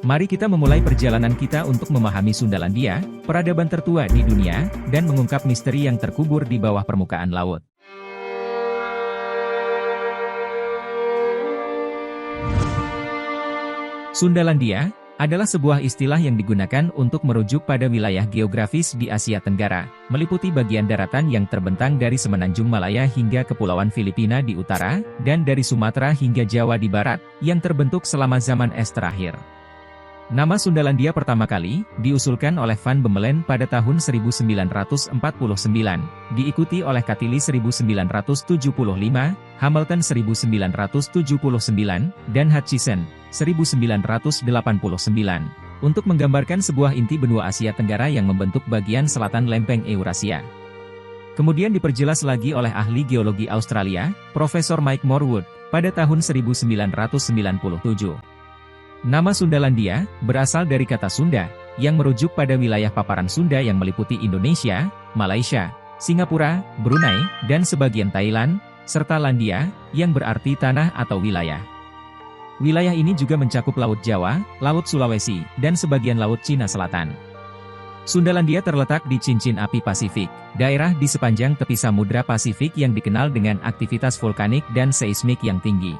Mari kita memulai perjalanan kita untuk memahami Sundalandia, peradaban tertua di dunia, dan mengungkap misteri yang terkubur di bawah permukaan laut. Sundalandia adalah sebuah istilah yang digunakan untuk merujuk pada wilayah geografis di Asia Tenggara, meliputi bagian daratan yang terbentang dari Semenanjung Malaya hingga Kepulauan Filipina di utara, dan dari Sumatera hingga Jawa di barat, yang terbentuk selama zaman es terakhir. Nama Sundalandia pertama kali diusulkan oleh Van Bemmelen pada tahun 1949, diikuti oleh Catilli 1975, Hamilton 1979, dan Hutchison 1989, untuk menggambarkan sebuah inti benua Asia Tenggara yang membentuk bagian selatan lempeng Eurasia. Kemudian diperjelas lagi oleh ahli geologi Australia, Profesor Mike Morwood, pada tahun 1997. Nama Sundalandia berasal dari kata Sunda, yang merujuk pada wilayah paparan Sunda yang meliputi Indonesia, Malaysia, Singapura, Brunei, dan sebagian Thailand, serta Landia, yang berarti tanah atau wilayah. Wilayah ini juga mencakup Laut Jawa, Laut Sulawesi, dan sebagian Laut Cina Selatan. Sundalandia terletak di cincin api Pasifik, daerah di sepanjang tepi Samudra Pasifik yang dikenal dengan aktivitas vulkanik dan seismik yang tinggi.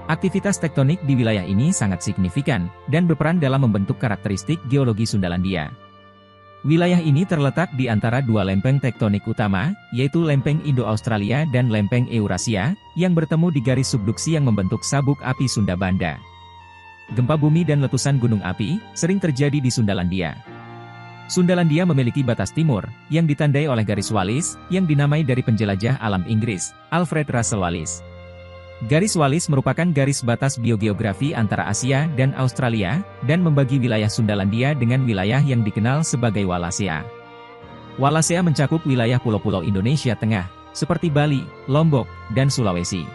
Aktivitas tektonik di wilayah ini sangat signifikan, dan berperan dalam membentuk karakteristik geologi Sundalandia. Wilayah ini terletak di antara dua lempeng tektonik utama, yaitu lempeng Indo-Australia dan lempeng Eurasia, yang bertemu di garis subduksi yang membentuk sabuk api Sunda Banda. Gempa bumi dan letusan gunung api sering terjadi di Sundalandia. Sundalandia memiliki batas timur, yang ditandai oleh garis Wallis, yang dinamai dari penjelajah alam Inggris, Alfred Russel Wallace. Garis Wallis merupakan garis batas biogeografi antara Asia dan Australia, dan membagi wilayah Sundalandia dengan wilayah yang dikenal sebagai Wallacea. Wallacea mencakup wilayah pulau-pulau Indonesia Tengah, seperti Bali, Lombok, dan Sulawesi.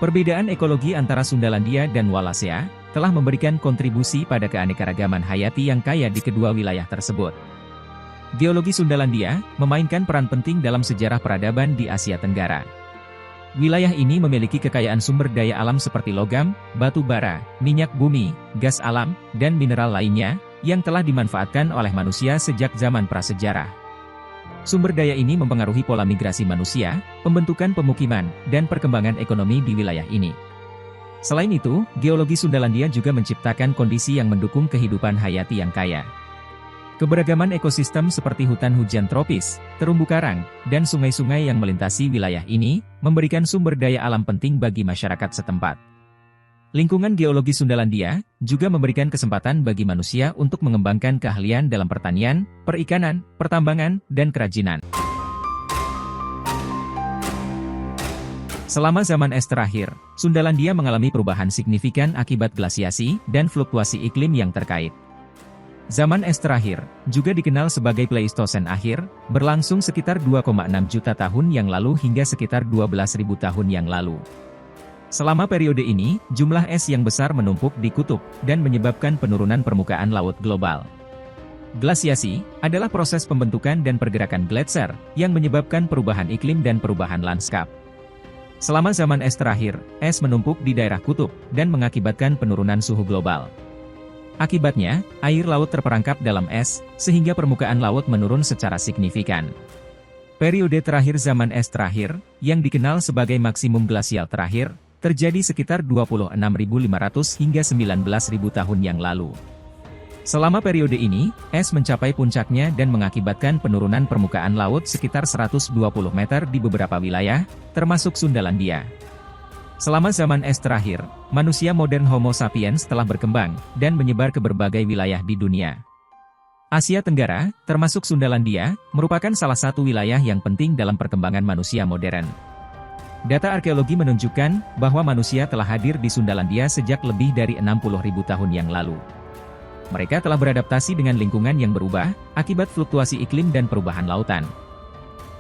Perbedaan ekologi antara Sundalandia dan Wallacea telah memberikan kontribusi pada keanekaragaman hayati yang kaya di kedua wilayah tersebut. Geologi Sundalandia memainkan peran penting dalam sejarah peradaban di Asia Tenggara. Wilayah ini memiliki kekayaan sumber daya alam seperti logam, batu bara, minyak bumi, gas alam, dan mineral lainnya, yang telah dimanfaatkan oleh manusia sejak zaman prasejarah. Sumber daya ini mempengaruhi pola migrasi manusia, pembentukan pemukiman, dan perkembangan ekonomi di wilayah ini. Selain itu, geologi Sundalandia juga menciptakan kondisi yang mendukung kehidupan hayati yang kaya. Keberagaman ekosistem seperti hutan hujan tropis, terumbu karang, dan sungai-sungai yang melintasi wilayah ini, memberikan sumber daya alam penting bagi masyarakat setempat. Lingkungan geologi Sundalandia juga memberikan kesempatan bagi manusia untuk mengembangkan keahlian dalam pertanian, perikanan, pertambangan, dan kerajinan. Selama zaman es terakhir, Sundalandia mengalami perubahan signifikan akibat glasiasi dan fluktuasi iklim yang terkait. Zaman es terakhir, juga dikenal sebagai Pleistosen akhir, berlangsung sekitar 2,6 juta tahun yang lalu hingga sekitar 12.000 tahun yang lalu. Selama periode ini, jumlah es yang besar menumpuk di kutub, dan menyebabkan penurunan permukaan laut global. Glasiasi adalah proses pembentukan dan pergerakan gletser, yang menyebabkan perubahan iklim dan perubahan lanskap. Selama zaman es terakhir, es menumpuk di daerah kutub, dan mengakibatkan penurunan suhu global. Akibatnya, air laut terperangkap dalam es, sehingga permukaan laut menurun secara signifikan. Periode terakhir zaman es terakhir, yang dikenal sebagai maksimum glasial terakhir, terjadi sekitar 26.500 hingga 19.000 tahun yang lalu. Selama periode ini, es mencapai puncaknya dan mengakibatkan penurunan permukaan laut sekitar 120 meter di beberapa wilayah, termasuk Sundalandia. Selama zaman es terakhir, manusia modern Homo sapiens telah berkembang, dan menyebar ke berbagai wilayah di dunia. Asia Tenggara, termasuk Sundalandia, merupakan salah satu wilayah yang penting dalam perkembangan manusia modern. Data arkeologi menunjukkan bahwa manusia telah hadir di Sundalandia sejak lebih dari 60.000 tahun yang lalu. Mereka telah beradaptasi dengan lingkungan yang berubah, akibat fluktuasi iklim dan perubahan lautan.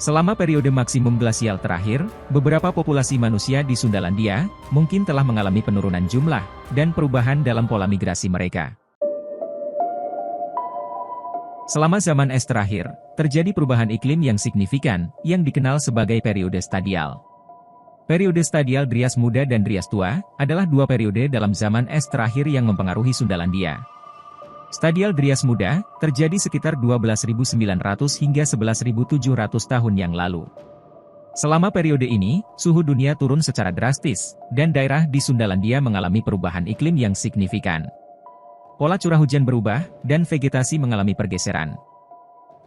Selama periode maksimum glasial terakhir, beberapa populasi manusia di Sundalandia mungkin telah mengalami penurunan jumlah dan perubahan dalam pola migrasi mereka. Selama zaman es terakhir, terjadi perubahan iklim yang signifikan, yang dikenal sebagai periode stadial. Periode stadial Drias Muda dan Drias Tua adalah dua periode dalam zaman es terakhir yang mempengaruhi Sundalandia. Stadial Drias Muda terjadi sekitar 12.900 hingga 11.700 tahun yang lalu. Selama periode ini, suhu dunia turun secara drastis, dan daerah di Sundalandia mengalami perubahan iklim yang signifikan. Pola curah hujan berubah, dan vegetasi mengalami pergeseran.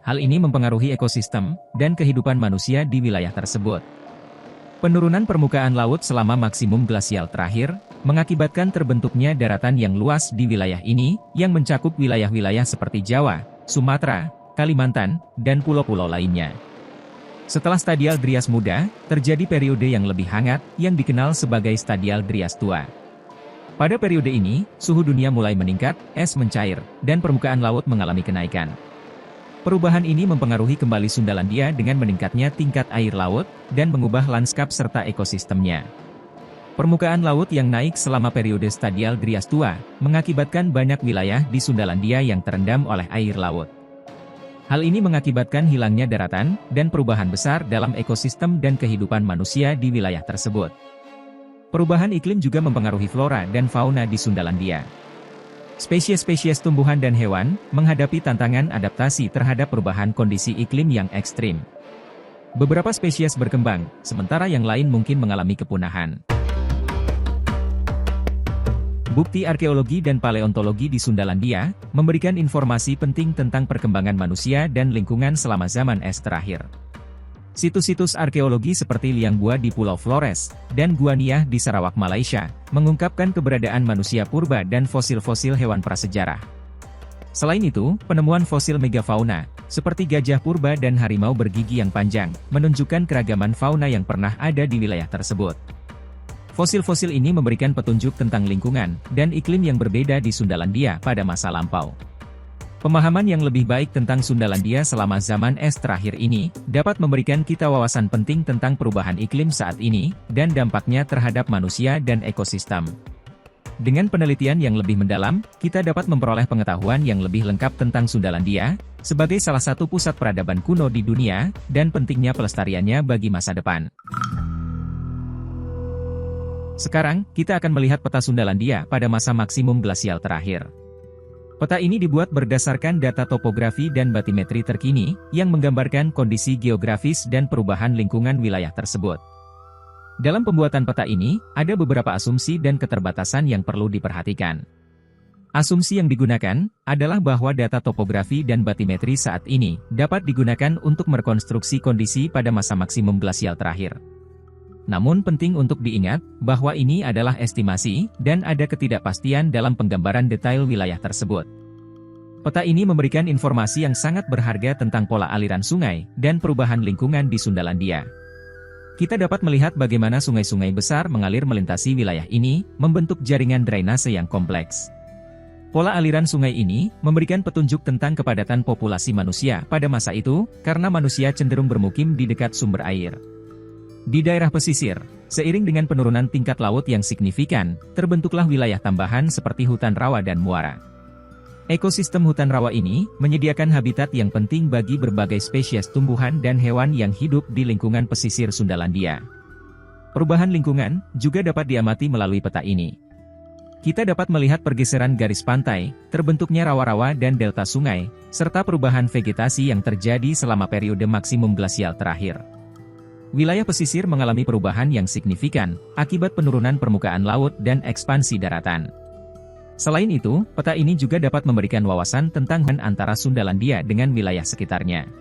Hal ini mempengaruhi ekosistem dan kehidupan manusia di wilayah tersebut. Penurunan permukaan laut selama maksimum glasial terakhir, mengakibatkan terbentuknya daratan yang luas di wilayah ini, yang mencakup wilayah-wilayah seperti Jawa, Sumatera, Kalimantan, dan pulau-pulau lainnya. Setelah stadial Drias Muda, terjadi periode yang lebih hangat, yang dikenal sebagai stadial Drias Tua. Pada periode ini, suhu dunia mulai meningkat, es mencair, dan permukaan laut mengalami kenaikan. Perubahan ini mempengaruhi kembali Sundalandia dengan meningkatnya tingkat air laut, dan mengubah lanskap serta ekosistemnya. Permukaan laut yang naik selama periode stadial Drias Tua, mengakibatkan banyak wilayah di Sundalandia yang terendam oleh air laut. Hal ini mengakibatkan hilangnya daratan, dan perubahan besar dalam ekosistem dan kehidupan manusia di wilayah tersebut. Perubahan iklim juga mempengaruhi flora dan fauna di Sundalandia. Spesies-spesies tumbuhan dan hewan menghadapi tantangan adaptasi terhadap perubahan kondisi iklim yang ekstrim. Beberapa spesies berkembang, sementara yang lain mungkin mengalami kepunahan. Bukti arkeologi dan paleontologi di Sundalandia memberikan informasi penting tentang perkembangan manusia dan lingkungan selama zaman es terakhir. Situs-situs arkeologi seperti Liang Bua di Pulau Flores, dan Gua Niah di Sarawak, Malaysia, mengungkapkan keberadaan manusia purba dan fosil-fosil hewan prasejarah. Selain itu, penemuan fosil megafauna, seperti gajah purba dan harimau bergigi yang panjang, menunjukkan keragaman fauna yang pernah ada di wilayah tersebut. Fosil-fosil ini memberikan petunjuk tentang lingkungan dan iklim yang berbeda di Sundalandia pada masa lampau. Pemahaman yang lebih baik tentang Sundalandia selama zaman es terakhir ini, dapat memberikan kita wawasan penting tentang perubahan iklim saat ini, dan dampaknya terhadap manusia dan ekosistem. Dengan penelitian yang lebih mendalam, kita dapat memperoleh pengetahuan yang lebih lengkap tentang Sundalandia, sebagai salah satu pusat peradaban kuno di dunia, dan pentingnya pelestariannya bagi masa depan. Sekarang, kita akan melihat peta Sundalandia pada masa maksimum glasial terakhir. Peta ini dibuat berdasarkan data topografi dan batimetri terkini, yang menggambarkan kondisi geografis dan perubahan lingkungan wilayah tersebut. Dalam pembuatan peta ini, ada beberapa asumsi dan keterbatasan yang perlu diperhatikan. Asumsi yang digunakan adalah bahwa data topografi dan batimetri saat ini dapat digunakan untuk merekonstruksi kondisi pada masa maksimum glasial terakhir. Namun penting untuk diingat, bahwa ini adalah estimasi, dan ada ketidakpastian dalam penggambaran detail wilayah tersebut. Peta ini memberikan informasi yang sangat berharga tentang pola aliran sungai, dan perubahan lingkungan di Sundalandia. Kita dapat melihat bagaimana sungai-sungai besar mengalir melintasi wilayah ini, membentuk jaringan drainase yang kompleks. Pola aliran sungai ini memberikan petunjuk tentang kepadatan populasi manusia pada masa itu, karena manusia cenderung bermukim di dekat sumber air. Di daerah pesisir, seiring dengan penurunan tingkat laut yang signifikan, terbentuklah wilayah tambahan seperti hutan rawa dan muara. Ekosistem hutan rawa ini menyediakan habitat yang penting bagi berbagai spesies tumbuhan dan hewan yang hidup di lingkungan pesisir Sundalandia. Perubahan lingkungan juga dapat diamati melalui peta ini. Kita dapat melihat pergeseran garis pantai, terbentuknya rawa-rawa dan delta sungai, serta perubahan vegetasi yang terjadi selama periode maksimum glasial terakhir. Wilayah pesisir mengalami perubahan yang signifikan, akibat penurunan permukaan laut dan ekspansi daratan. Selain itu, peta ini juga dapat memberikan wawasan tentang hubungan antara Sundalandia dengan wilayah sekitarnya.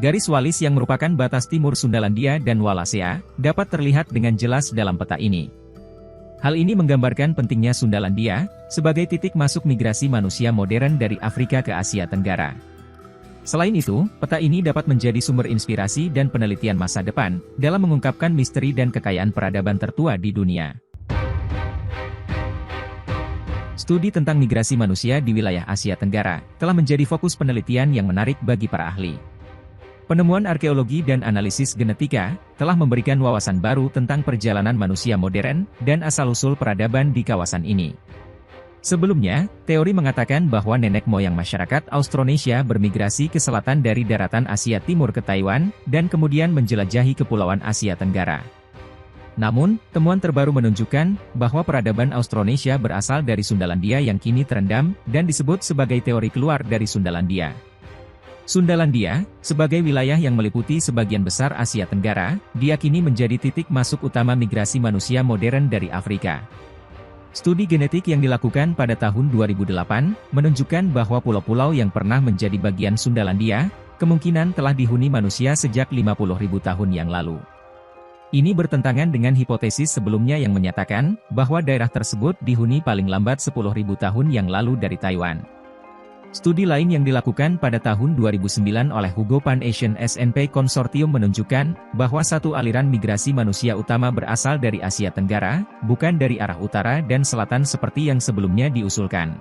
Garis walis yang merupakan batas timur Sundalandia dan Wallacea, dapat terlihat dengan jelas dalam peta ini. Hal ini menggambarkan pentingnya Sundalandia, sebagai titik masuk migrasi manusia modern dari Afrika ke Asia Tenggara. Selain itu, peta ini dapat menjadi sumber inspirasi dan penelitian masa depan, dalam mengungkapkan misteri dan kekayaan peradaban tertua di dunia. Studi tentang migrasi manusia di wilayah Asia Tenggara, telah menjadi fokus penelitian yang menarik bagi para ahli. Penemuan arkeologi dan analisis genetika, telah memberikan wawasan baru tentang perjalanan manusia modern, dan asal-usul peradaban di kawasan ini. Sebelumnya, teori mengatakan bahwa nenek moyang masyarakat Austronesia bermigrasi ke selatan dari daratan Asia Timur ke Taiwan, dan kemudian menjelajahi kepulauan Asia Tenggara. Namun, temuan terbaru menunjukkan bahwa peradaban Austronesia berasal dari Sundalandia yang kini terendam dan disebut sebagai teori keluar dari Sundalandia. Sundalandia, sebagai wilayah yang meliputi sebagian besar Asia Tenggara, diyakini menjadi titik masuk utama migrasi manusia modern dari Afrika. Studi genetik yang dilakukan pada tahun 2008 menunjukkan bahwa pulau-pulau yang pernah menjadi bagian Sundalandia kemungkinan telah dihuni manusia sejak 50.000 tahun yang lalu. Ini bertentangan dengan hipotesis sebelumnya yang menyatakan bahwa daerah tersebut dihuni paling lambat 10.000 tahun yang lalu dari Taiwan. Studi lain yang dilakukan pada tahun 2009 oleh Hugo Pan-Asian SNP Consortium menunjukkan bahwa satu aliran migrasi manusia utama berasal dari Asia Tenggara, bukan dari arah utara dan selatan seperti yang sebelumnya diusulkan.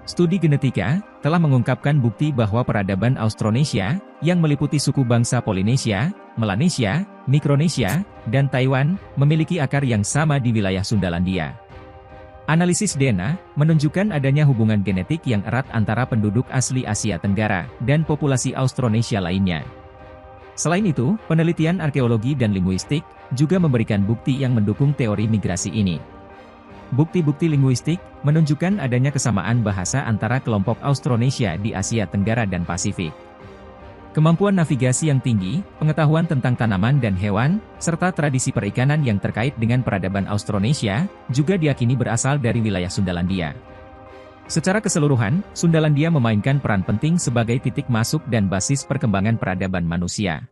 Studi genetika telah mengungkapkan bukti bahwa peradaban Austronesia, yang meliputi suku bangsa Polinesia, Melanesia, Mikronesia, dan Taiwan, memiliki akar yang sama di wilayah Sundalandia. Analisis DNA menunjukkan adanya hubungan genetik yang erat antara penduduk asli Asia Tenggara dan populasi Austronesia lainnya. Selain itu, penelitian arkeologi dan linguistik juga memberikan bukti yang mendukung teori migrasi ini. Bukti-bukti linguistik menunjukkan adanya kesamaan bahasa antara kelompok Austronesia di Asia Tenggara dan Pasifik. Kemampuan navigasi yang tinggi, pengetahuan tentang tanaman dan hewan, serta tradisi perikanan yang terkait dengan peradaban Austronesia, juga diyakini berasal dari wilayah Sundalandia. Secara keseluruhan, Sundalandia memainkan peran penting sebagai titik masuk dan basis perkembangan peradaban manusia.